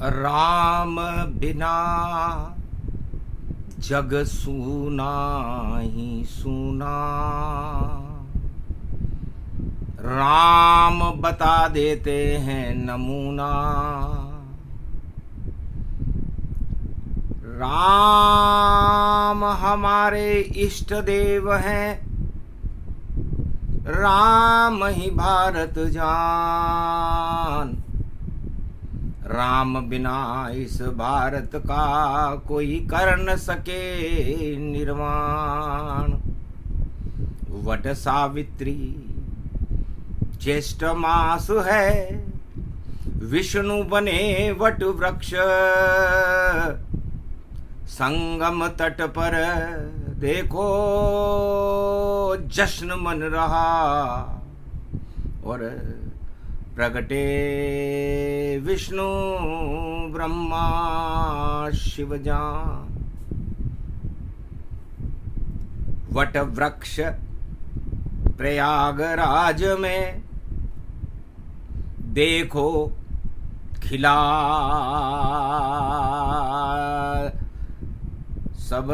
राम बिना जग सूना ही सूना। राम बता देते हैं नमूना। राम हमारे इष्ट देव हैं, राम ही भारत जान। राम बिना इस भारत का कोई कर न सके निर्माण। वट सावित्री ज्येष्ठ मास है, विष्णु बने वट वृक्ष। संगम तट पर देखो जश्न मन रहा, और प्रगटे विष्णु ब्रह्मा शिव जान। वट वृक्ष प्रयागराज में देखो खिला, सब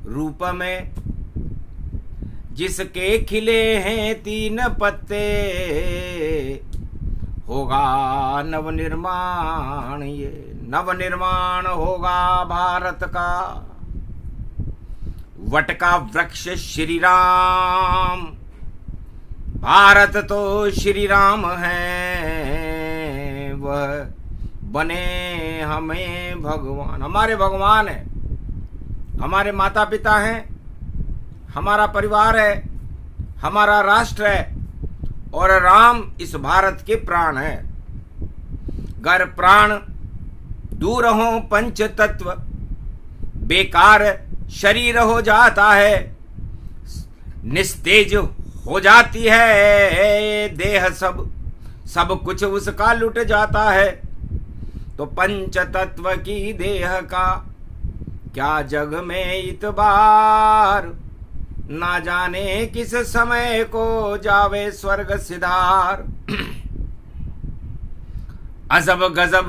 रूप में जिसके खिले हैं 3 पत्ते। होगा नवनिर्माण, ये नवनिर्माण होगा भारत का। वट का वृक्ष श्री राम, भारत तो श्री राम है। वह बने हमें भगवान, हमारे भगवान है, हमारे माता पिता हैं, हमारा परिवार है, हमारा राष्ट्र है, और राम इस भारत के प्राण है। गर प्राण दूर हो पंच तत्व, बेकार शरीर हो जाता है। निस्तेज हो जाती है देह, सब कुछ उसका लुट जाता है। तो पंच तत्व की देह का क्या जग में इतबार। ना जाने किस समय को जावे स्वर्ग सिधार। अजब गजब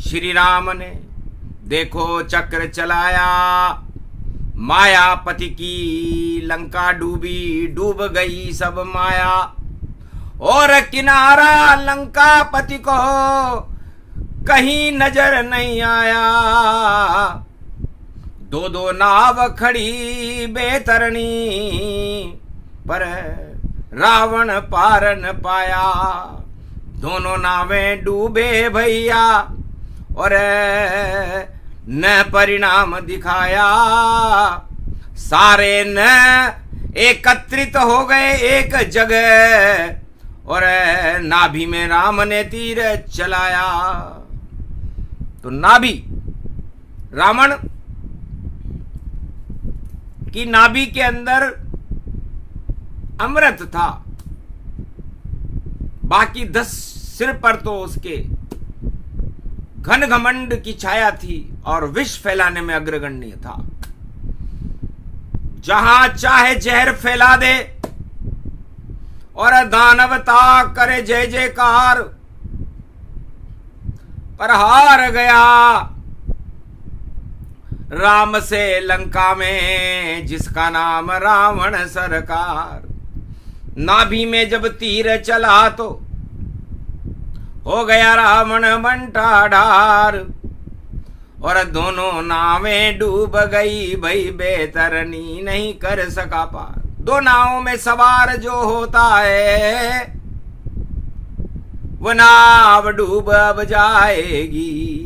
श्री राम ने देखो चक्र चलाया। मायापति की लंका डूबी, डूब गई सब माया। और किनारा लंकापति को कहीं नजर नहीं आया। 2 नाव खड़ी बेतरनी, पर रावण पार न पाया। दोनों नावें डूबे भैया, और न परिणाम दिखाया। सारे न एकत्रित हो गए एक जगह, और नाभि में राम ने तीर चलाया। तो नाभि, रावण की नाभि के अंदर अमृत था, बाकी 10 सिर पर तो उसके घन घमंड की छाया थी, और विष फैलाने में अग्रगण्य था। जहां चाहे जहर फैला दे, और दानवता करे जय जयकार। पर हार गया राम से लंका में, जिसका नाम रावण सरकार। नाभि में जब तीर चला तो हो गया रावण बंटा ढार। और दोनों नावें डूब गई भई बेतरनी, नहीं कर सका पार। 2 नावों में सवार जो होता है, वो नाव डूब अब जाएगी।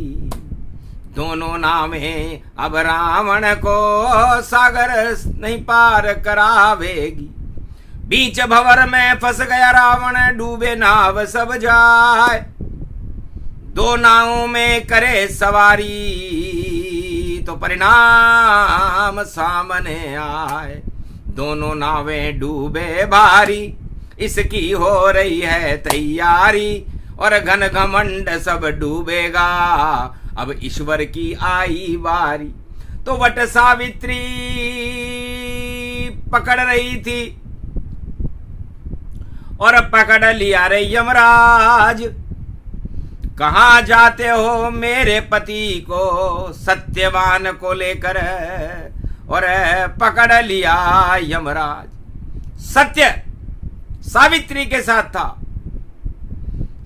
दोनों नावें अब रावण को सागर नहीं पार करावेगी। बीच भंवर में फंस गया रावण, डूबे नाव सब जाए। 2 नावों में करे सवारी, तो परिणाम सामने आए। दोनों नावें डूबे भारी, इसकी हो रही है तैयारी। और घन घमंड सब डूबेगा, अब ईश्वर की आई बारी। तो वट सावित्री पकड़ रही थी, और पकड़ लिया रे यमराज। कहाँ जाते हो मेरे पति को सत्यवान को लेकर, और पकड़ लिया यमराज। सत्य सावित्री के साथ था।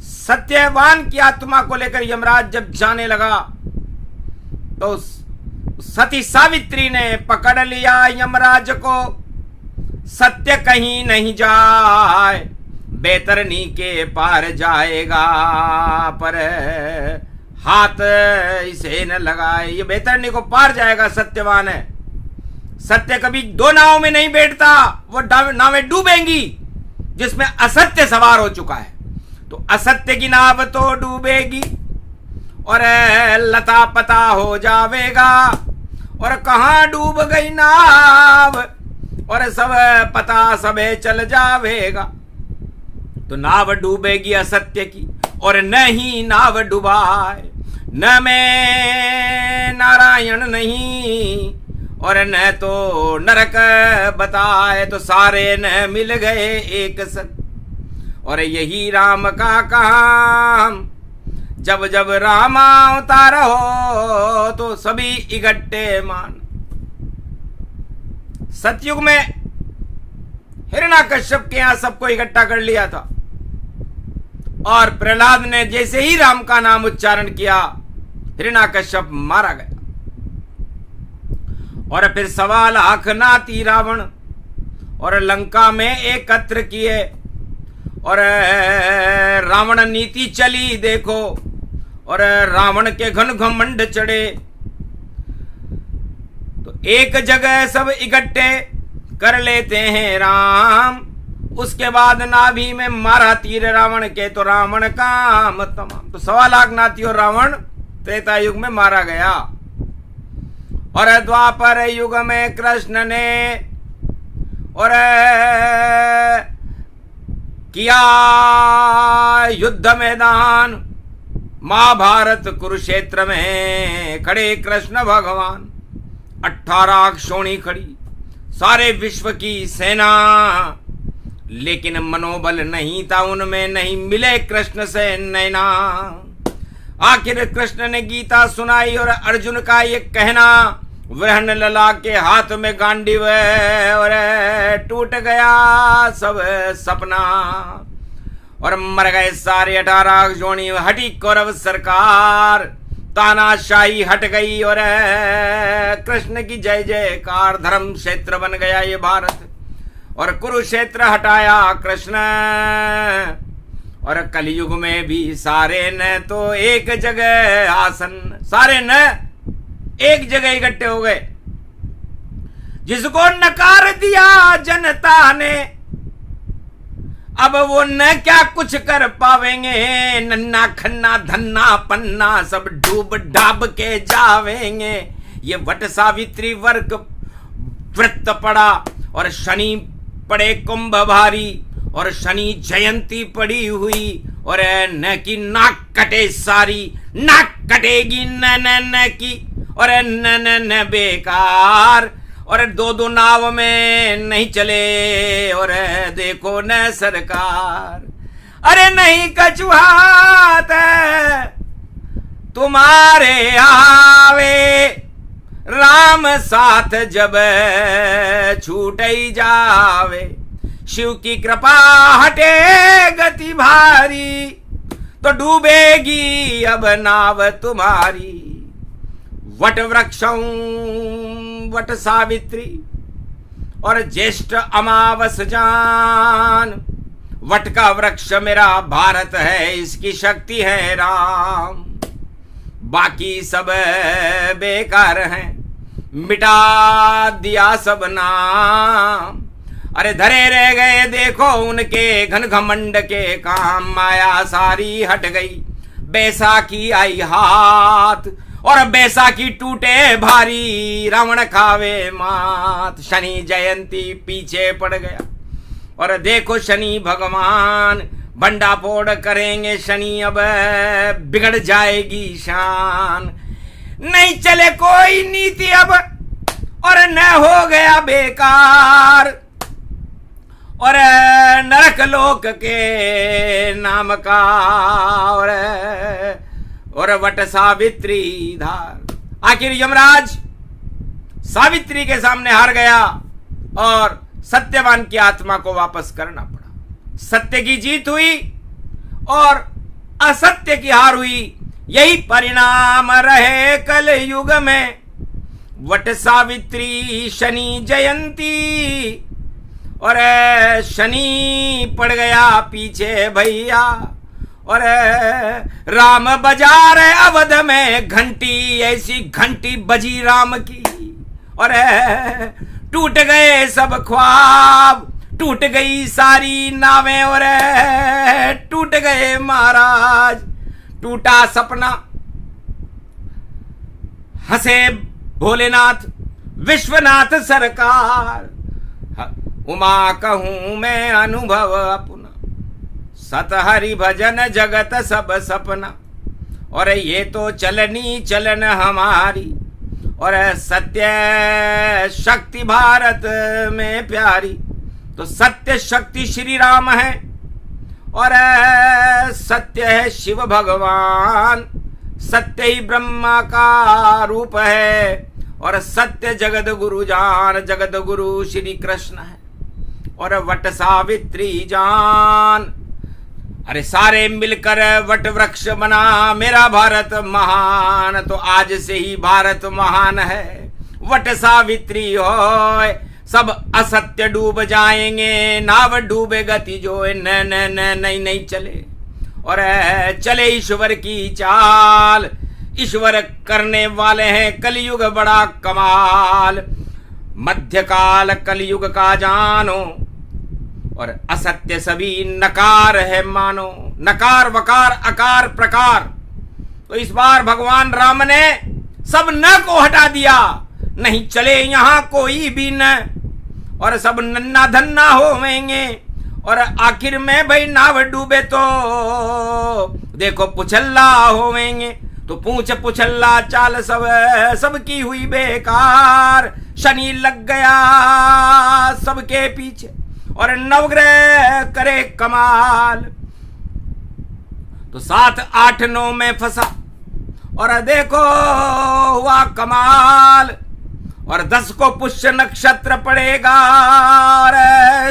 सत्यवान की आत्मा को लेकर यमराज जब जाने लगा तो सती सावित्री ने पकड़ लिया यमराज को। सत्य कहीं नहीं जाए, बैतरनी के पार जाएगा, पर हाथ इसे न लगाए। ये बैतरनी को पार जाएगा, सत्यवान है। सत्य कभी दो नावों में नहीं बैठता, वो नावें डूबेंगी जिसमें असत्य सवार हो चुका है। तो असत्य की नाव तो डूबेगी और लता पता हो जावेगा। और कहां डूब गई नाव, और सब पता सबे चल जावेगा। तो नाव डूबेगी असत्य की, और नहीं नाव डुबाए। न मैं नारायण नहीं, और न तो नरक बताए। तो सारे न मिल गए एक संग, और यही राम का काम। जब जब राम अवतार हो तो सभी इकट्ठे मान। सतयुग में हिरण्याकश्यप के यहां सबको इकट्ठा कर लिया था, और प्रहलाद ने जैसे ही राम का नाम उच्चारण किया, हिरण्याकश्यप मारा गया। और फिर 1.25 लाख नाती रावण और लंका में एकत्र किए, और रावण नीति चली देखो, और रावण के घन घमंड चढ़े। तो एक जगह सब इकट्ठे कर लेते हैं राम। उसके बाद नाभि में मारा तीर रावण के, तो रावण काम तमाम। तो 1.25 लाख नाती और रावण त्रेता युग में मारा गया। और द्वापर युग में कृष्ण ने और किया युद्ध मैदान। महाभारत कुरुक्षेत्र में खड़े कृष्ण भगवान, 18 क्षोणी खड़ी, सारे विश्व की सेना। लेकिन मनोबल नहीं था उनमें, नहीं मिले कृष्ण से नैना। आखिर कृष्ण ने गीता सुनाई, और अर्जुन का ये कहना, वृहण लला के हाथ में गांडीव, और टूट गया सब सपना। और मर गए सारे 18 जोड़ी। हटी कौरव सरकार, तानाशाही हट गई, और कृष्ण की जय जयकार। धर्म क्षेत्र बन गया ये भारत, और कुरुक्षेत्र हटाया कृष्ण। और कलयुग में भी सारे न तो एक जगह आसन, सारे न एक जगह इकट्ठे हो गए। जिसको नकार दिया जनता ने, अब वो न क्या कुछ कर पावेंगे। नन्ना खन्ना धन्ना पन्ना सब डूब डाब के जावेंगे। ये वट सावित्री वर्ग व्रत पड़ा, और शनि पड़े कुंभ भारी, और शनि जयंती पड़ी हुई। और न की नाक कटे सारी, नाक कटेगी न की, और न बेकार। और 2 नाव में नहीं चले, और देखो न सरकार। अरे नहीं कछुहात तुम्हारे आवे, राम साथ जब छूट ही जावे। शिव की कृपा हटे गति भारी, तो डूबेगी अब नाव तुम्हारी। वट वृक्षों वट सावित्री, और ज्येष्ठ अमावस जान। वट का वृक्ष मेरा भारत है, इसकी शक्ति है राम। बाकी सब बेकार हैं, मिटा दिया सब नाम। अरे धरे रह गए देखो उनके घन घमंड के काम। माया सारी हट गई, बैसाखी आई हाथ, और बैसाखी टूटे भारी। रावण खावे मात, शनि जयंती पीछे पड़ गया। और देखो शनि भगवान भंडा फोड़ करेंगे। शनि अब बिगड़ जाएगी शान, नहीं चले कोई नीति अब, और न हो गया बेकार। और नरक लोक के नाम का और वट सावित्री धार। आखिर यमराज सावित्री के सामने हार गया और सत्यवान की आत्मा को वापस करना पड़ा। सत्य की जीत हुई और असत्य की हार हुई। यही परिणाम रहे कल युग में। वट सावित्री शनि जयंती और शनि पड़ गया पीछे भैया और राम बजा रहे अवध में घंटी। ऐसी घंटी बजी राम की और टूट गए सब ख्वाब, टूट गई सारी नावें और टूट गए महाराज, टूटा सपना। हंसे भोलेनाथ विश्वनाथ सरकार। उमा कहूं मैं अनुभव अपना, सत हरि भजन जगत सब सपना। और ये तो चलनी चलन हमारी और सत्य शक्ति भारत में प्यारी। तो सत्य शक्ति श्री राम है और सत्य है शिव भगवान। सत्य ही ब्रह्मा का रूप है और सत्य जगत गुरु जान, जगत गुरु श्री कृष्ण है और वट सावित्री जान। अरे सारे मिलकर वट वृक्ष बना मेरा भारत महान। तो आज से ही भारत महान है। वट सावित्री होय सब असत्य डूब जाएंगे, नाव डूबे गति जो न न न नहीं नहीं चले और चले ईश्वर की चाल। ईश्वर करने वाले हैं कलयुग बड़ा कमाल। मध्यकाल कलयुग का जानो और असत्य सभी नकार है मानो। नकार वकार अकार प्रकार। तो इस बार भगवान राम ने सब न को हटा दिया। नहीं चले यहां कोई भी न और सब नन्ना धन्ना होवेंगे और आखिर में भाई नाव डूबे तो देखो पुछल्ला होवेंगे। तो पूछ पुछल्ला चाल सबकी हुई बेकार। शनि लग गया सबके पीछे और नवग्रह करे कमाल। तो 7, 8, 9 में फंसा और देखो हुआ कमाल। और 10 को पुष्य नक्षत्र पड़ेगा और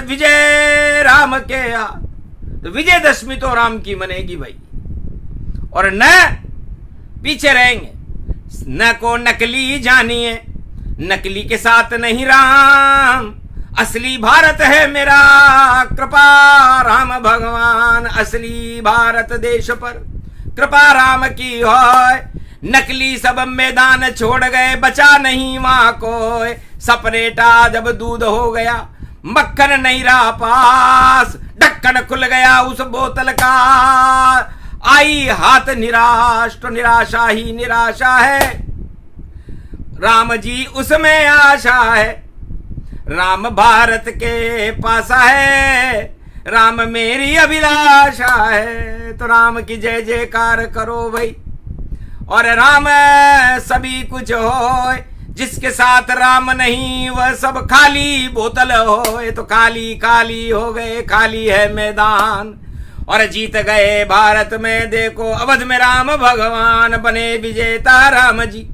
विजय राम के तो विजयदशमी तो राम की मनेगी भाई। और न पीछे रहेंगे, न को नकली जानिए, नकली के साथ नहीं राम। असली भारत है मेरा, कृपा राम भगवान। असली भारत देश पर कृपा राम की होय। नकली सब मैदान छोड़ गए, बचा नहीं वहां कोई। सपरेटा जब दूध हो गया, मक्खन नहीं रहा पास। ढक्कन खुल गया उस बोतल का, आई हाथ निराश। तो निराशा ही निराशा है, राम जी उसमें आशा है। राम भारत के पास है, राम मेरी अभिलाषा है। तो राम की जय जयकार करो भाई। और राम सभी कुछ हो, जिसके साथ राम नहीं वह सब खाली बोतल हो। तो खाली खाली हो गए, खाली है मैदान और जीत गए भारत में। देखो अवध में राम भगवान बने विजेता राम जी।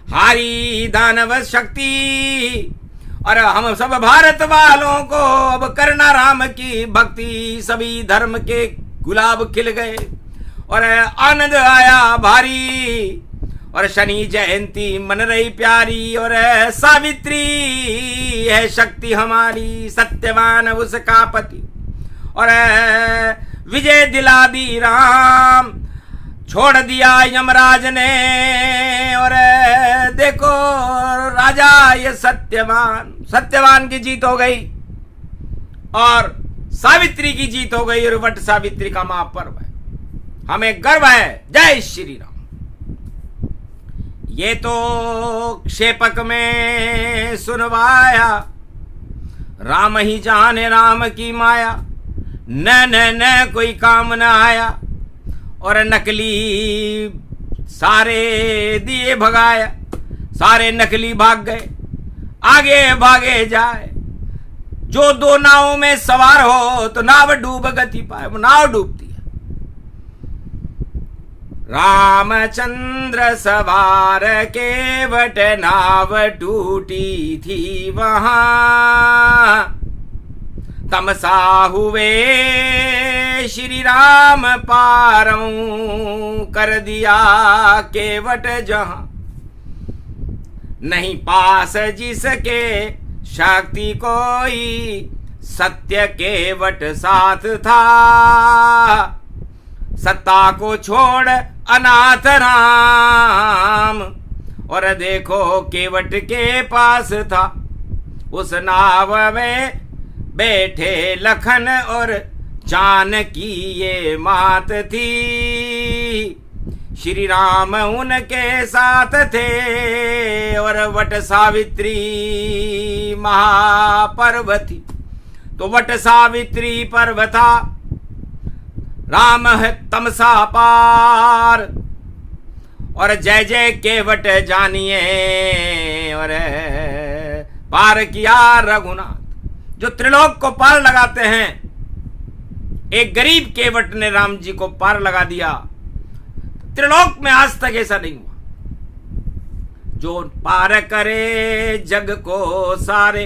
हारी दानव शक्ति और हम सब भारत वालों को अब करना राम की भक्ति। सभी धर्म के गुलाब खिल गए और आनंद आया भारी। और शनि जयंती मन रही प्यारी और सावित्री है शक्ति हमारी। सत्यवान उसका पति और विजय दिला दी राम। छोड़ दिया यमराज ने और देखो राजा ये सत्यवान की जीत हो गई और सावित्री की जीत हो गई। और वट सावित्री का महापर्व है, हमें गर्व है। जय श्री राम। ये तो क्षेपक में सुनवाया, राम ही जाने राम की माया। न न न कोई काम न आया और नकली सारे दिए भगाया। सारे नकली भाग गए, आगे भागे जाए। जो दो नावों में सवार हो तो नाव डूब गति पाए, वो नाव डूबती है। रामचंद्र सवार केवट नाव टूटी थी वहां, तमसा हुए श्री राम पारों कर दिया केवट जहां। नहीं पास जिसके शक्ति कोई, सत्य केवट साथ था, सत्ता को छोड़ अनाथ राम। और देखो केवट के पास था, उस नाव में बैठे लखन और जानकी ये मात थी। श्री राम उनके साथ थे और वट सावित्री महापर्व थी। तो वट सावित्री पर्व था, राम है तमसा पार। और जय जय केवट जानिए, और पार किया रघुनाथ। जो त्रिलोक को पार लगाते हैं, एक गरीब केवट ने राम जी को पार लगा दिया। त्रिलोक में आज तक ऐसा नहीं हुआ। जो पार करे जग को सारे,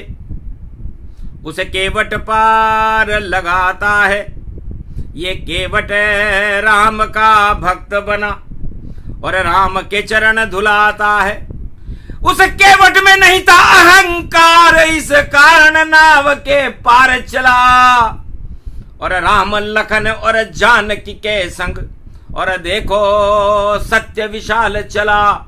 उसे केवट पार लगाता है। ये केवट राम का भक्त बना और राम के चरण धुलाता है। उस केवट में नहीं था अहंकार, इस कारण नाव के पार चला। और राम लखन और जानकी के संग, और देखो सत्य विशाल चला।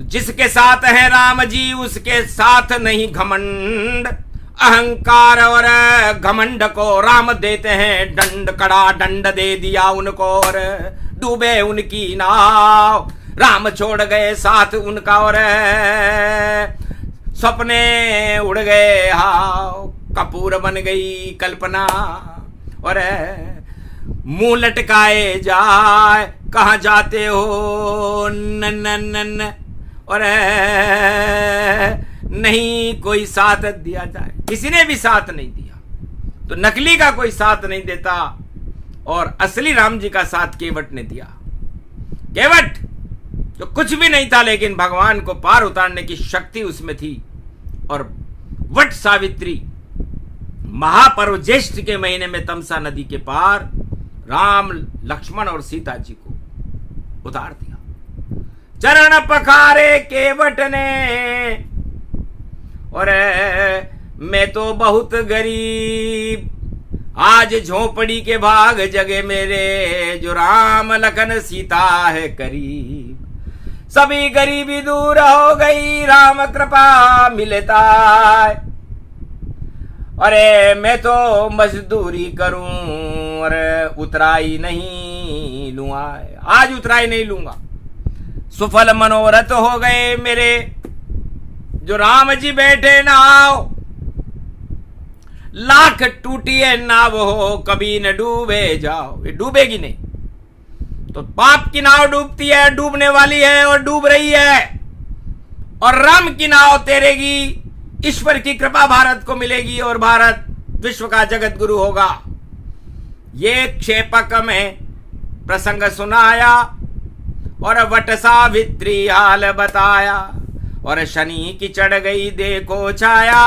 जिसके साथ है राम जी, उसके साथ नहीं घमंड। अहंकार और घमंड को राम देते हैं दंड, कड़ा दंड दे दिया उनको और डूबे उनकी नाव। राम छोड़ गए साथ उनका और सपने उड़ गए हाव। कपूर बन गई कल्पना और मुंह लटकाए जाए, कहाँ जाते हो नन। और नहीं कोई साथ दिया जाए, किसी ने भी साथ नहीं दिया। तो नकली का कोई साथ नहीं देता और असली राम जी का साथ केवट ने दिया। केवट जो कुछ भी नहीं था, लेकिन भगवान को पार उतारने की शक्ति उसमें थी। और वट सावित्री महापर्व ज्येष्ठ के महीने में तमसा नदी के पार राम लक्ष्मण और सीता जी को उतार दिया। चरण पखारे केवट ने, और मैं तो बहुत गरीब, आज झोपड़ी के भाग जगे मेरे, जो राम लखन सीता है करीब। सभी गरीबी दूर हो गई, राम कृपा मिलता। अरे मैं तो मजदूरी करूं और उतराई नहीं लूंगा, आज उतराई नहीं लूंगा। सुफल मनोरथ हो गए मेरे, जो राम जी बैठे नाव। लाख टूटी है नाव हो, कभी न डूबे जाओ। ये डूबेगी नहीं। तो पाप की नाव डूबती है, डूबने वाली है और डूब रही है। और राम की नाव तैरेगी, ईश्वर की कृपा भारत को मिलेगी और भारत विश्व का जगत गुरु होगा। ये क्षेपक में प्रसंग सुनाया और वट सावित्री हाल बताया। और शनि की चढ़ गई देखो छाया,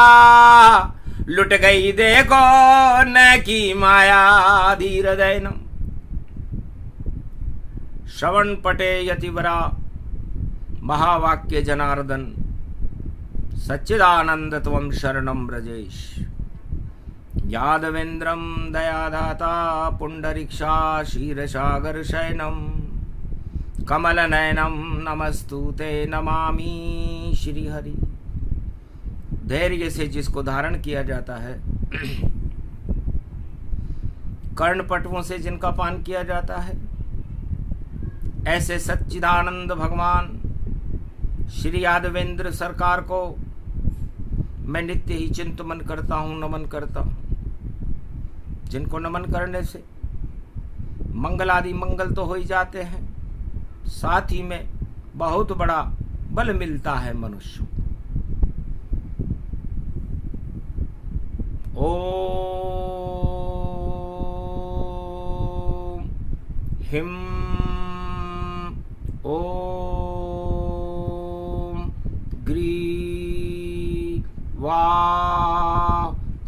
लुट गई देखो न की माया। धीर दैनम श्रवण पटे यतिवरा, महावाक्य जनार्दन, सच्चिदानंद त्वं शरणं व्रजेश। यादवेन्द्रं दयादाता पुंडरीक्षा क्षीरसागर शयनम, कमल नयनम नमस्तुते नमामि श्रीहरि। धैर्य से जिसको धारण किया जाता है, कर्णपटुओं से जिनका पान किया जाता है, ऐसे सच्चिदानंद भगवान श्री यादवेंद्र सरकार को मैं नित्य ही चिंतन करता हूँ, नमन करता हूँ। जिनको नमन करने से मंगल आदि मंगल तो हो ही जाते हैं, साथ ही में बहुत बड़ा बल मिलता है मनुष्य। ओम हिम ओम ग्री वा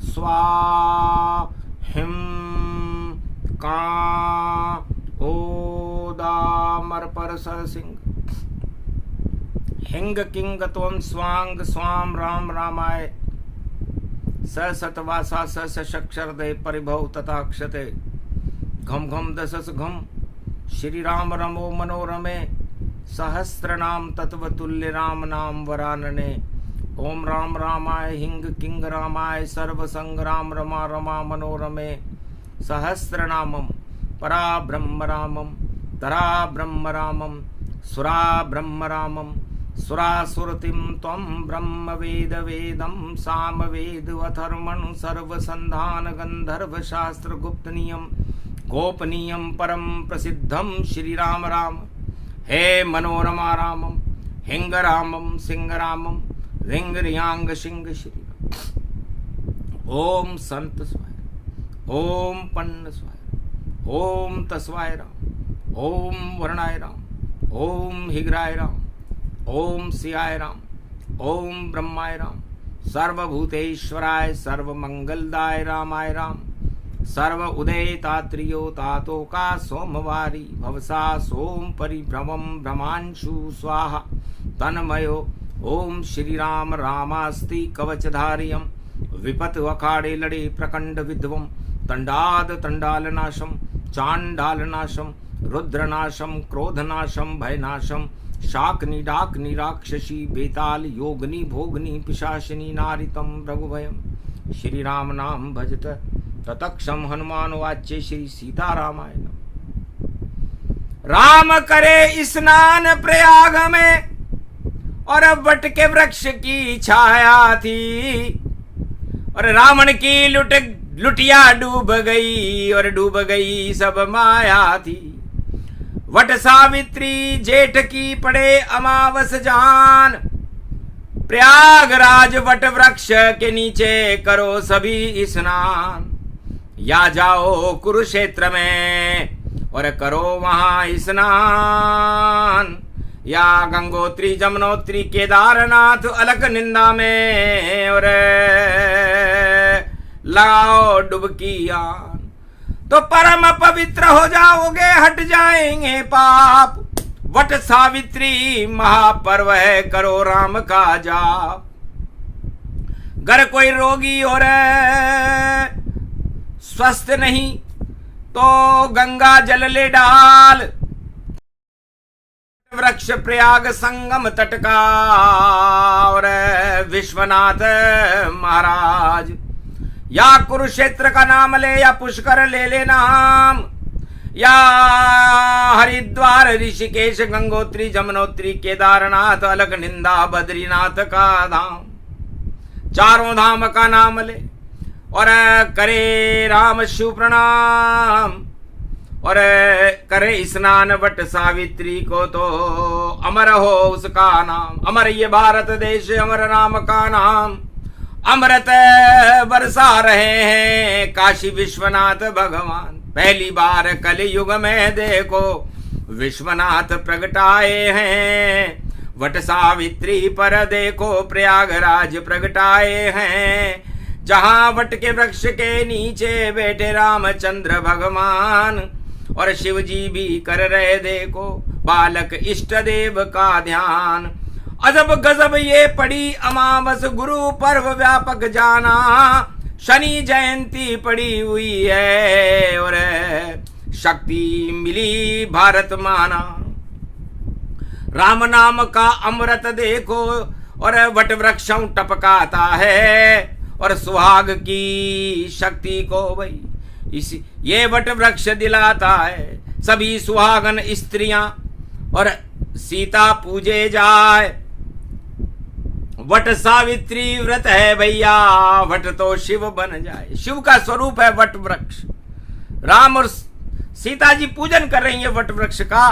स्वा हिम का ओदामर पर सिंह हिंग किंग त्वं स्वांग स्वाम राम रामाय स सतवासा स सक्षरदे परिभव तथाक्षते घम घम दशस घम श्री राम रमो मनोरमे सहस्र नाम तत्वतुल्य राम नाम वरानने ओम राम रामाय हिंग किंग रामाय सर्व संग्राम रमा रमा मनोरमे सहस्र नामम परा ब्रह्म रामम तरा ब्रह्म रामम सुरा ब्रह्म रामम सुरासुरतिम त्वं ब्रह्म वेद वेदम साम वेद अथर्वण सर्वसंधान गंधर्व शास्त्र गुप्त नियम गोपनीयम परम प्रसिद्धम श्री राम राम हे मनोरमा रामम हिंग रामम सिंह रामम रिंग रियांग सिंह श्री राम। ओम संत स्वाय ओम पन्न स्वाय ओम तस्वाय राम ओम वर्णाय राम ओम हिग्राय राम ओम सियाय राम ओम ब्रह्माय राम सर्वभूतेश्वराय सर्वमंगलदाय रामाय राम सर्व उदय तात्रियो तातो का सोमवारी भवसा सोम परिभ्रमम भ्रमांशु स्वाहा तन्मयो ओम श्री राम रामास्ति कवचधारियम विपत अखाड़े लड़े प्रकंड विध्वम तंडाद तंडालनाशम चांडालनाशम रुद्रनाशम क्रोधनाशम भयनाशम शाकनी डाकनी राक्षसी बेताल योगनी भोगनी पिशाचिनी नारितम रघुभयम श्री राम नाम भजत ततक्षम हनुमान वाच्य श्री सीतारामाय नमः। राम करे स्नान प्रयाग में और वट के वृक्ष की छाया थी और रावण की लुटिया डूब गई और डूब गई सब माया थी। वट सावित्री जेठ की पड़े अमावस जान प्रयागराज वट वृक्ष के नीचे करो सभी स्नान या जाओ कुरुक्षेत्र में और करो वहां स्नान या गंगोत्री जमुनोत्री केदारनाथ अलक निंदा में और लगाओ डुबकी आन तो परम पवित्र हो जाओगे हट जाएंगे पाप। वट सावित्री महापर्व है करो राम का जाप। घर कोई रोगी और स्वस्थ नहीं तो गंगा जल ले डाल। वृक्ष प्रयाग संगम तट का और विश्वनाथ महाराज या कुरुक्षेत्र का नाम ले या पुष्कर ले ले नाम या हरिद्वार ऋषिकेश गंगोत्री जमुनोत्री केदारनाथ अलग निंदा बद्रीनाथ का धाम चारों धाम का नाम ले और करे राम शिव प्रणाम और करे स्नान वट सावित्री को तो अमर हो उसका नाम। अमर ये भारत देश अमर राम का नाम अमृत बरसा रहे हैं काशी विश्वनाथ भगवान। पहली बार कलयुग में देखो विश्वनाथ प्रगटाए हैं। वट सावित्री पर देखो प्रयागराज प्रगटाए हैं। जहां वट के वृक्ष के नीचे बैठे रामचंद्र भगवान और शिव जी भी कर रहे देखो बालक इष्ट देव का ध्यान। अजब गजब ये पड़ी अमावस गुरु पर्व व्यापक जाना। शनि जयंती पड़ी हुई है और शक्ति मिली भारत माना। राम नाम का अमृत देखो और वट वृक्षों टपकाता है और सुहाग की शक्ति को भाई इसी ये वट वृक्ष दिलाता है। सभी सुहागन स्त्रियां और सीता पूजे जाए। वट सावित्री व्रत है भैया वट तो शिव बन जाए। शिव का स्वरूप है वट वृक्ष। राम और सीता जी पूजन कर रही है वट वृक्ष का।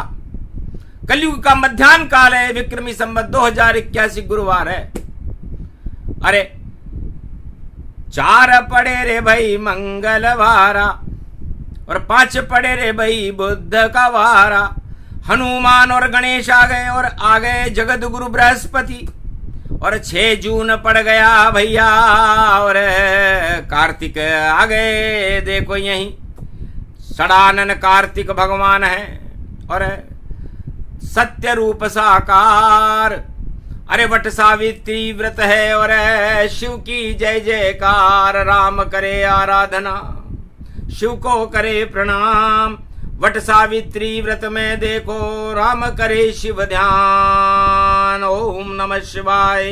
कलयुग का मध्याह्न काल है। विक्रमी संवत 2081 गुरुवार है। अरे 4 पड़े रे भाई मंगलवारा और 5 पड़े रे भाई बुध का वारा। हनुमान और गणेश आ गए और आ गए जगत गुरु बृहस्पति। और 6 जून पड़ गया भैया और कार्तिक आ गए। देखो यही षडानन कार्तिक भगवान है और सत्य रूप साकार। अरे वट सावित्री व्रत है और शिव की जय जयकार। राम करे आराधना शिव को करे प्रणाम। वट सावित्री व्रत में देखो राम करे शिव ध्यान। ओम नमः शिवाय।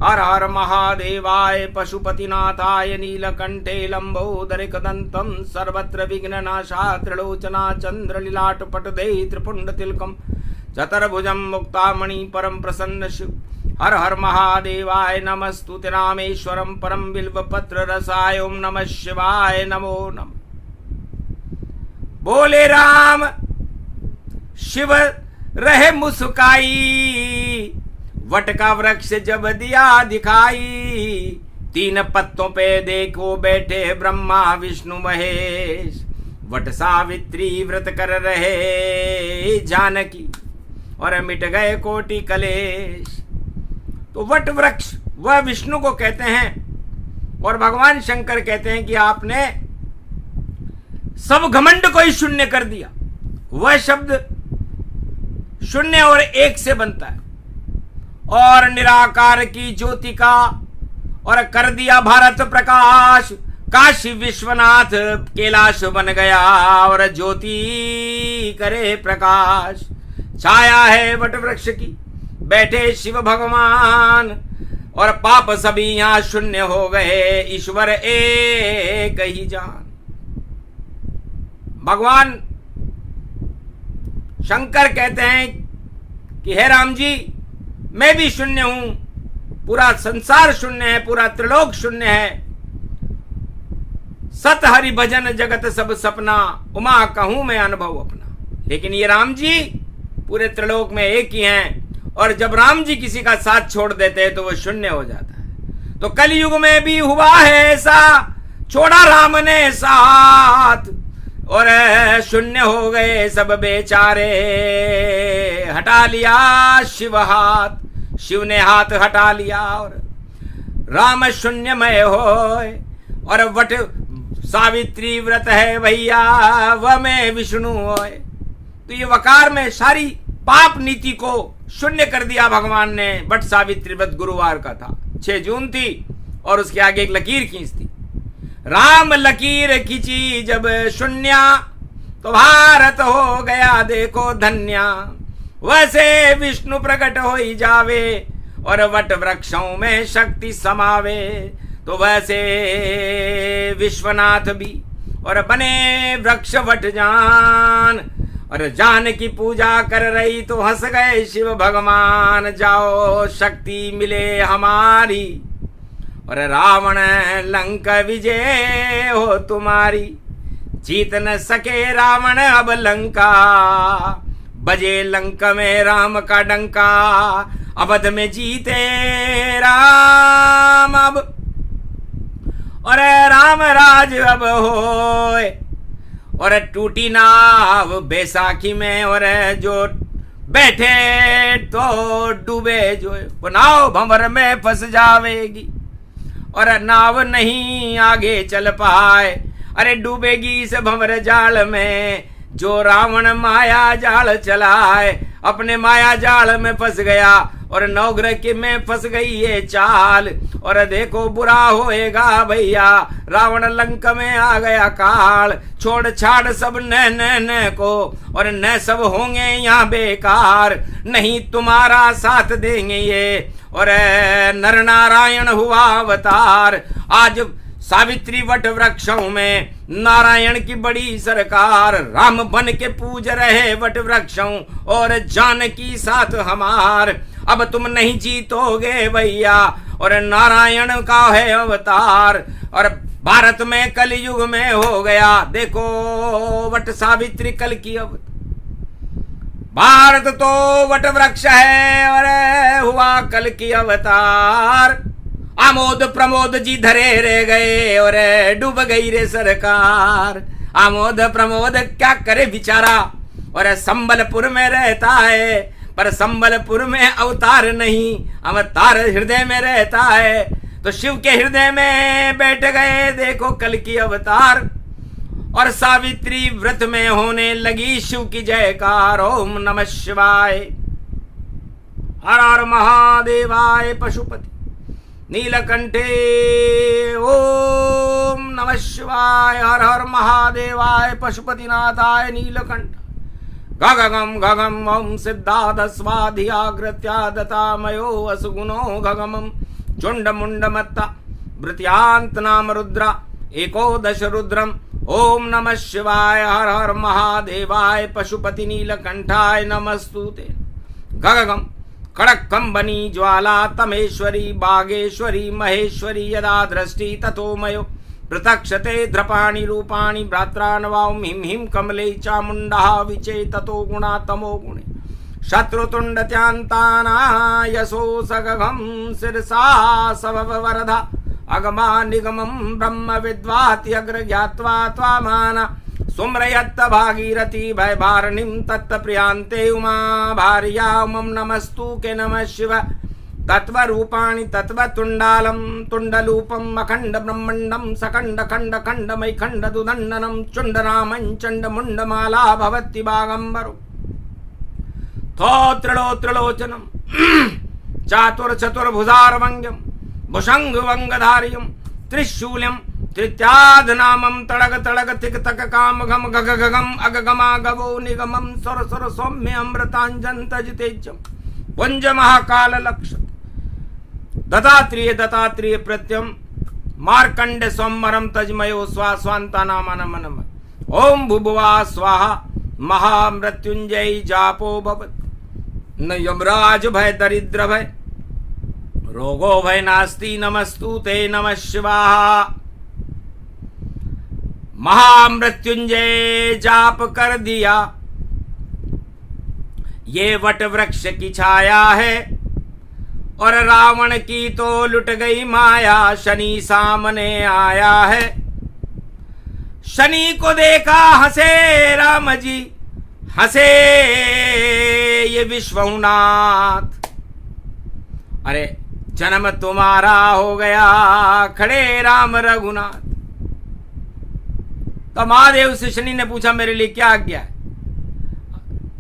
हर हर महादेवाय। पशुपतिनाथाय नीलकंठे लंबोदर कदंतम सर्वत्र विघ्ननाशा त्रिलोचना चंद्रलीलाटपटदे त्रिपुंडतिलकम चतुर्भुजं मुक्तामणि परम प्रसन्न शिव। हर हर महादेवाय। नमस्तुते रामेश्वरम परम बिल्वपत्र रसाय। ओम नमः शिवाय। नमो नमः। बोले राम शिव रहे मुस्काई। वट का वृक्ष जब दिया दिखाई। 3 पत्तों पे देखो बैठे ब्रह्मा विष्णु महेश। वट सावित्री व्रत कर रहे जानकी और मिट गए कोटि कलेश। तो वट वृक्ष वह विष्णु को कहते हैं और भगवान शंकर कहते हैं कि आपने सब घमंड को ही शून्य कर दिया। वह शब्द शून्य और एक से बनता है और निराकार की ज्योति का और कर दिया भारत प्रकाश। काशी विश्वनाथ कैलाश बन गया और ज्योति करे प्रकाश। छाया है वट वृक्ष की बैठे शिव भगवान और पाप सभी यहां शून्य हो गए। ईश्वर एक ही जान। भगवान शंकर कहते हैं कि हे राम जी मैं भी शून्य हूं। पूरा संसार शून्य है, पूरा त्रिलोक शून्य है। सत हरि भजन जगत सब सपना। उमा कहूं मैं अनुभव अपना। लेकिन ये राम जी पूरे त्रिलोक में एक ही हैं और जब राम जी किसी का साथ छोड़ देते हैं तो वो शून्य हो जाता है। तो कलयुग में भी हुआ है ऐसा। छोड़ा राम ने साथ और शून्य हो गए सब बेचारे। हटा लिया शिव हाथ। शिव ने हाथ हटा लिया और राम शून्यमय होए। और वट सावित्री व्रत है भैया वह में विष्णु होए। तो ये वकार में सारी पाप नीति को शून्य कर दिया भगवान ने। वट सावित्री व्रत गुरुवार का था। 6 जून थी और उसके आगे एक लकीर खींच दी। राम लकीर खींची जब शून्या तो भारत हो गया देखो धन्या। वैसे विष्णु प्रकट हो ही जावे और वट वृक्षों में शक्ति समावे। तो वैसे विश्वनाथ भी और बने वृक्ष वट जान। और जान की पूजा कर रही तो हंस गए शिव भगवान। जाओ शक्ति मिले हमारी और रावण लंक विजय हो तुम्हारी। जीत न सके रावण अब लंका। बजे लंक में राम का डंका। अवध में जीते राम अब और राम राज अब होए। और टूटी नाव बैसाखी में और जो बैठे तो डूबे जो वो नाव भंवर में फंस जावेगी और नाव नहीं आगे चल पाए। अरे डूबेगी इस भंवर जाल में जो रावण माया जाल चलाए। अपने माया जाल में फंस गया और नवग्रह के में फंस गई ये चाल। और देखो बुरा होएगा भैया रावण लंक में आ गया काल। छोड़ छाड़ सब न को और न सब होंगे यहाँ बेकार। नहीं तुम्हारा साथ देंगे ये और नर नारायण हुआ अवतार। आज सावित्री वट वृक्षों में नारायण की बड़ी सरकार। राम बन के पूज रहे वट वृक्षों और जानकी साथ हमार। अब तुम नहीं जीतोगे भैया और नारायण का है अवतार। और भारत में कलयुग में हो गया देखो वट सावित्री कल की अवतार। भारत तो वट वृक्ष है और हुआ कल की अवतार। आमोद प्रमोद जी धरे रह गए और डूब गई रे सरकार। आमोद प्रमोद क्या करे बेचारा, और संबलपुर में रहता है, पर संबलपुर में अवतार नहीं, अवतार हृदय में रहता है। तो शिव के हृदय में बैठ गए देखो कल की अवतार, और सावित्री व्रत में होने लगी शिव की जयकार। ओम नमः शिवाय, हर हर महादेवाय पशुपति नीलकंठे। ओम नमः शिवाय, हर हर महादेवाय पशुपतिनाथाय नीलकंठ। गगगम गगम ओम सिद्धादस्वाधियाग्रत्या दतामयो असुगुणो गगमम चुंड मुंड मत्ता वृत्यांत नाम रुद्रा एकोदश रुद्रम। ओम नमः शिवाय, हर हर महादेवाय पशुपति नीलकंठाय नमस्तुते। गगगम कड़क्कम बनी ज्वाला तमेश्वरी बागेश्वरी महेश्वरी यदा दृष्टि ततो मयो पृथक्षते द्रपाणि रूपाणि भ्रात्रान्वां हिम हिम कमले चामुण्डः विचे ततो गुणा तमो गुणे शत्रुतुण्डत्यान्ताना यशो सगघं शिरसा सबव वरदा अगमा निगमं ब्रह्म विद्वाति अग्र ज्ञात्वा त्वामाना सुम्रयत्त भागीरथी भय भारणिं तत्त प्रियांते उमा भार्या उमं नमस्तु के नमः शिव तत्व रूपाणि तत्व तुंडालम तुंडलूपम अखंड ब्रह्मंडम सकंड खंड खंडमय खंड दुदंडनम चुंडनामं चंड मुंडमाला भवति बागंबरो थोत्रिलो त्रिलोचनम चातुर चतुर्भुजारवंग्यम भुषंग वंगधारियम त्रिशूल्यम त्रित्याद नामम तड़ग तड़ग तिक तक काम गम गग गगम अगगमा गवो निगमम सुर सुर सौम्य अमृतांजन तजतेजम पुंज महाकाल लक्ष्य दत्तात्रेय दत्तात्रेय प्रत्यम मार्कंड सोमरम तजमयो स्वास्वांता नाम ओम भुभुवा स्वाहा महामृत्युंजय जापो भवत न यमराज भय दरिद्र भय रोगो भय नास्ति नमस्तुते नमः शिवाहा। महामृत्युंजय जाप कर दिया, ये वट वृक्ष की छाया है, और रावण की तो लुट गई माया। शनि सामने आया है, शनि को देखा हंसे राम जी, हंसे ये विश्वनाथ। अरे जन्म तुम्हारा हो गया खड़े राम रघुनाथ। तो महादेव से शनि ने पूछा मेरे लिए क्या आज्ञा है?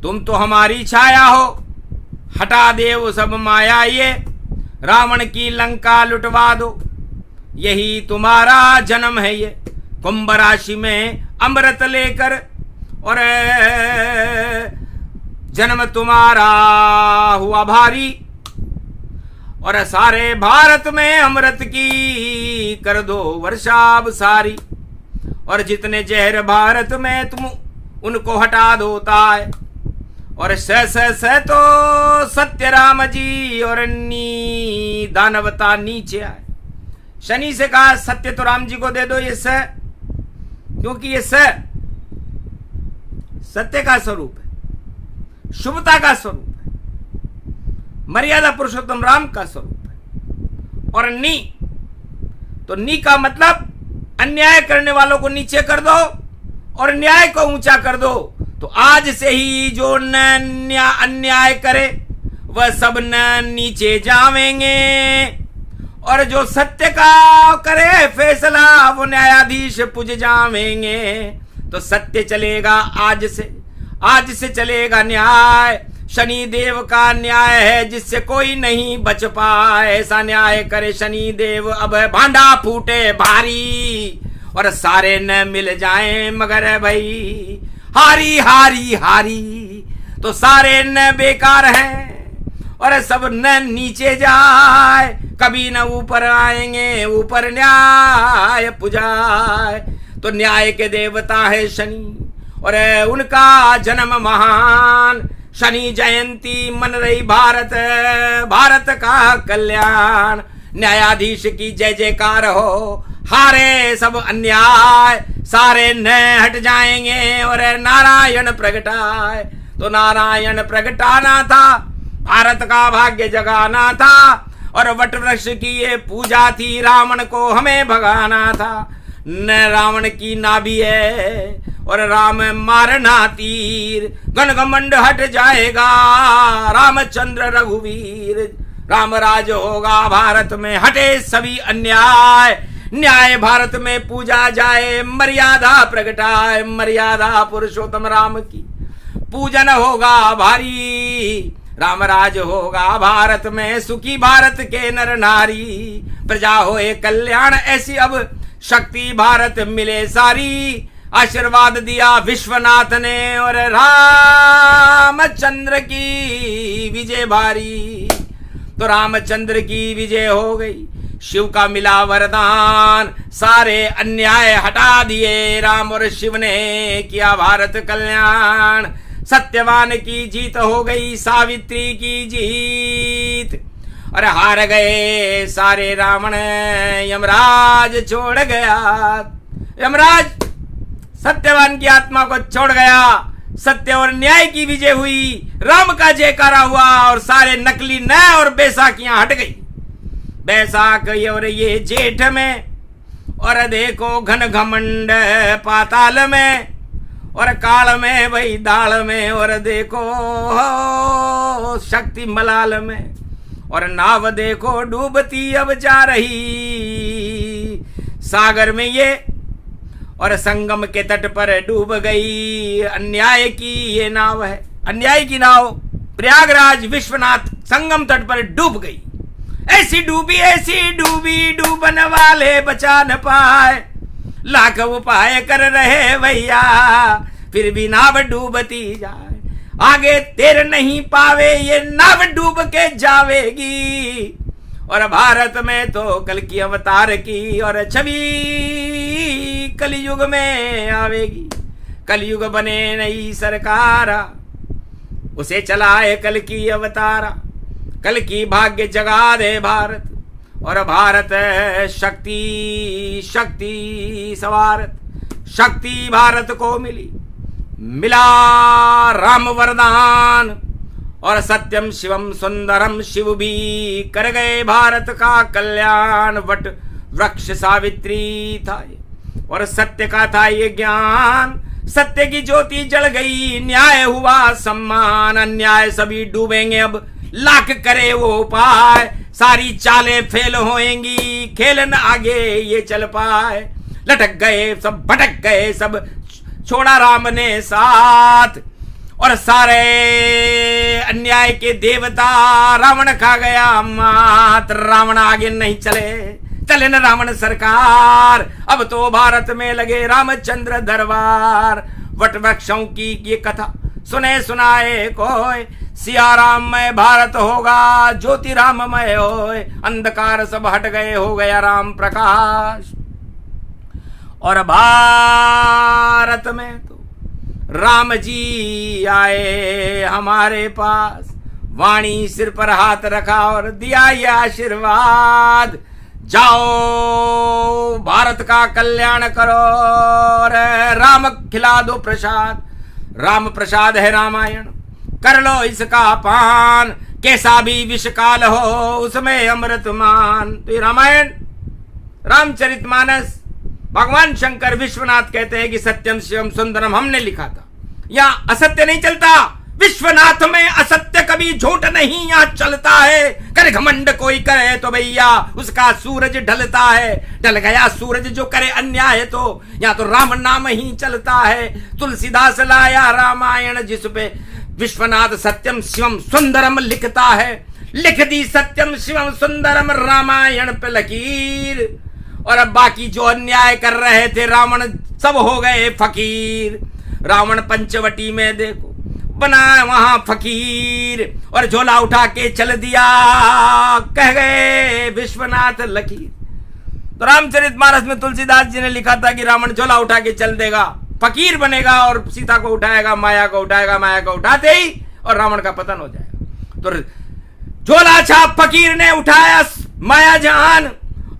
तुम तो हमारी छाया हो, हटा दे वो सब माया, ये रावण की लंका लुटवा दो, यही तुम्हारा जन्म है। ये कुंभ राशि में अमृत लेकर, और जन्म तुम्हारा हुआ भारी, और सारे भारत में अमृत की कर दो वर्षाब सारी, और जितने जहर भारत में तुम उनको हटा दो ताय। और स तो सत्य राम जी, और नी दानवता नीचे आए। शनि से कहा सत्य तो राम जी को दे दो, ये स, क्योंकि ये सत्य का स्वरूप है, शुभता का स्वरूप है, मर्यादा पुरुषोत्तम राम का स्वरूप है। और नी, तो नी का मतलब अन्याय करने वालों को नीचे कर दो और न्याय को ऊंचा कर दो। तो आज से ही जो अन्याय करे वह सब न नीचे जावेंगे, और जो सत्य का करे फैसला वो न्यायाधीश पूज जावेंगे। तो सत्य चलेगा आज से चलेगा न्याय। शनि देव का न्याय है जिससे कोई नहीं बच पाए, ऐसा न्याय करे शनि देव। अब भांडा फूटे भारी और सारे न मिल जाएं, मगर भाई हारी हारी हारी, तो सारे न बेकार हैं और सब न नीचे जाए, कभी न ऊपर आएंगे, ऊपर न्याय पुजाए। तो न्याय के देवता है शनि और उनका जन्म महान। शनि जयंती मन रही भारत, भारत का कल्याण। न्यायाधीश की जय जयकार हो, हारे सब अन्याय, सारे न हट जाएंगे और नारायण प्रगटाए। तो नारायण प्रगटाना था, भारत का भाग्य जगाना था, और वट वृक्ष की ये पूजा थी, रावण को हमें भगाना था। न रावण की नाभि है और राम मारना तीर, गण घमंड हट जाएगा रामचंद्र रघुवीर। राम राज होगा भारत में, हटे सभी अन्याय, न्याय भारत में पूजा जाए, मर्यादा प्रगटाए मर्यादा पुरुषोत्तम राम की, पूजन होगा भारी, राम राज होगा भारत में, सुखी भारत के नर नारी, प्रजा होए कल्याण ऐसी अब शक्ति भारत मिले सारी। आशीर्वाद दिया विश्वनाथ ने और रामचंद्र की विजय भारी। तो रामचंद्र की विजय हो गई, शिव का मिला वरदान, सारे अन्याय हटा दिए राम और शिव ने किया भारत कल्याण। सत्यवान की जीत हो गई, सावित्री की जीत, और हार गए सारे रावण, यमराज छोड़ गया। यमराज सत्यवान की आत्मा को छोड़ गया, सत्य और न्याय की विजय हुई, राम का जयकारा हुआ और सारे नकली न्याय और बैसाखियां हट गई। बैसाख और ये जेठ में, और देखो घन घमंड पाताल में, और काल में वही दाल में, और देखो शक्ति मलाल में, और नाव देखो डूबती अब जा रही सागर में ये, और संगम के तट पर डूब गई। अन्याय की ये नाव है, अन्याय की नाव प्रयागराज विश्वनाथ संगम तट पर डूब गई। ऐसी डूबी डूबन वाले बचा न पाए, लाख उपाय कर रहे भैया फिर भी नाव डूबती जाए। आगे तेर नहीं पावे ये नाव डूब के जावेगी, और भारत में तो कल की अवतार की और छवि कलयुग में आवेगी। कलयुग बने नई सरकारा, उसे चलाए कल की अवतारा, कल की भाग्य जगा दे भारत, और भारत शक्ति शक्ति सवारत, शक्ति भारत को मिली, मिला राम वरदान, और सत्यम शिवम सुंदरम, शिव भी कर गए भारत का कल्याण। वट वृक्ष सावित्री था ये, और सत्य का था ये ज्ञान, सत्य की ज्योति जल गई, न्याय हुआ सम्मान। अन्याय सभी डूबेंगे अब, लाख करे वो उपाय, सारी चालें फेल होएंगी, खेल न आगे ये चल पाए। लटक गए सब, भटक गए सब, छोड़ा राम ने साथ, और सारे अन्याय के देवता रावण खा गया मात। रावण आगे नहीं चले न रावण सरकार, अब तो भारत में लगे रामचंद्र दरबार। वट वृक्षों की ये कथा सुने सुनाए कोई, सिया राममय भारत होगा, ज्योति राममय होए, अंधकार सब हट गए, हो गया राम प्रकाश। और भारत में तो राम जी आए हमारे पास, वाणी सिर पर हाथ रखा और दिया ये आशीर्वाद, जाओ भारत का कल्याण करो और राम खिला दो प्रसाद। राम प्रसाद है रामायण, कर लो इसका पान, कैसा भी विषकाल हो उसमें अमृतमान। तो ये रामायण रामचरितमानस भगवान शंकर विश्वनाथ कहते हैं कि सत्यम शिवम सुंदरम हमने लिखा था। यहाँ असत्य नहीं चलता, विश्वनाथ में असत्य कभी झूठ नहीं यहाँ चलता है। कर घमंड कोई करे तो भैया उसका सूरज ढलता है, ढल गया सूरज जो करे अन्याय तो यहाँ तो राम नाम ही चलता है। तुलसीदास लाया रामायण जिस पे विश्वनाथ सत्यम शिवम सुंदरम लिखता है, लिख दी सत्यम शिवम सुंदरम रामायण पे लकीर। और अब बाकी जो अन्याय कर रहे थे रावण सब हो गए फकीर। रावण पंचवटी में देखो बना वहां फकीर, और झोला उठा के चल दिया, कह गए विश्वनाथ लकीर। तो रामचरितमानस में तुलसीदास जी ने लिखा था कि रावण झोला उठा के चल देगा, फकीर बनेगा और सीता को उठाएगा, माया को उठाएगा, माया को उठाते ही और रावण का पतन हो जाएगा। तो झोला छाप फकीर ने उठाया माया जहान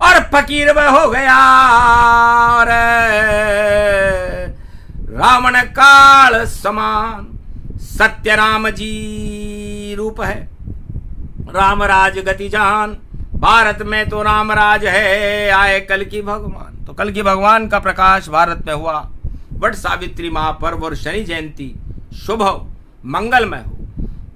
और फकीर वह हो गया। और रावण काल समान सत्य राम जी रूप है, राम राज गति जान, भारत में तो राम राज है, आए कल की भगवान। तो कल की भगवान का प्रकाश भारत में हुआ। वट सावित्री महापर्व और शनि जयंती शुभ हो, मंगलमय हो,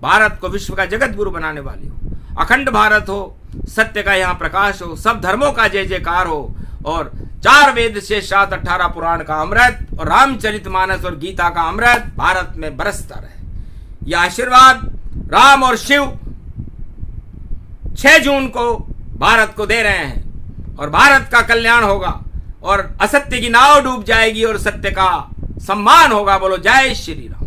भारत को विश्व का जगत गुरु बनाने वाली हो, अखंड भारत हो, सत्य का यहाँ प्रकाश हो, सब धर्मों का जय जयकार हो, और 4 वेद से 7 18 पुराण का अमृत और रामचरितमानस और गीता का अमृत भारत में बरसता रहे। यह आशीर्वाद राम और शिव 6 जून को भारत को दे रहे हैं, और भारत का कल्याण होगा, और असत्य की नाव डूब जाएगी और सत्य का सम्मान होगा। बोलो जय श्री राम।